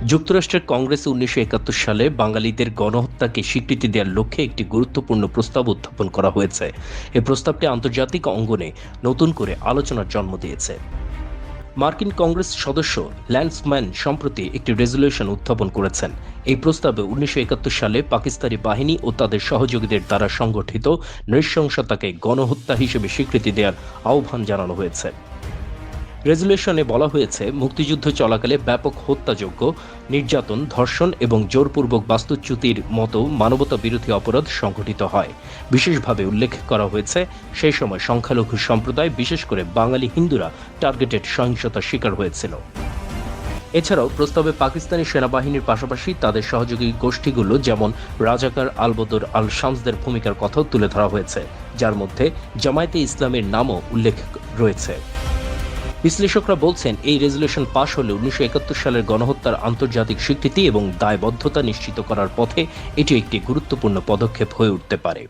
যুক্তরাষ্ট্রের কংগ্রেসে ১৯৭১ সালে বাঙালিদের গণহত্যাকে স্বীকৃতি দেওয়ার লক্ষ্যে একটি গুরুত্বপূর্ণ প্রস্তাব উত্থাপন করা হয়েছে। এই প্রস্তাবটি আন্তর্জাতিক অঙ্গনে নতুন করে আলোচনার জন্ম দিয়েছে। মার্কিন কংগ্রেস সদস্য ল্যান্স ম্যান সম্প্রতি একটি রেজলিউশন উত্থাপন করেছেন। এই প্রস্তাবে ১৯৭১ সালে পাকিস্তানি বাহিনী ও তাদের সহযোগীদের দ্বারা সংগঠিত নৃশংসতাকে গণহত্যা হিসেবে স্বীকৃতি দেওয়ার আহ্বান জানানো হয়েছে। রেজলিউশনে বলা হয়েছে, মুক্তিযুদ্ধ চলাকালে ব্যাপক হত্যাযজ্ঞ, নির্যাতন, ধর্ষণ এবং জোরপূর্বক বাস্তুচ্যুতির মতো মানবতা বিরোধী অপরাধ সংঘটিত হয়। বিশেষভাবে উল্লেখ করা হয়েছে, সেই সময় সংখ্যালঘু সম্প্রদায়, বিশেষ করে বাঙালি হিন্দুরা টার্গেটেড সহিংসতার শিকার হয়েছিল। এছাড়াও প্রস্তাবে পাকিস্তানি সেনাবাহিনীর পাশাপাশি তাদের সহযোগী গোষ্ঠীগুলো যেমন রাজাকার, আল-বদর, আল-শামসদের ভূমিকার কথাও তুলে ধরা হয়েছে, যার মধ্যে জামায়াতে ইসলামের নামও উল্লেখ রয়েছে। বিশ্লেষকরা বলছেন, এই রেজলিউশন পাশ হলে ১৯৭১ সালের গণহত্যার আন্তর্জাতিক স্বীকৃতি এবং দায়বদ্ধতা নিশ্চিত করার পথে এটি একটি গুরুত্বপূর্ণ পদক্ষেপ হয়ে উঠতে পারে।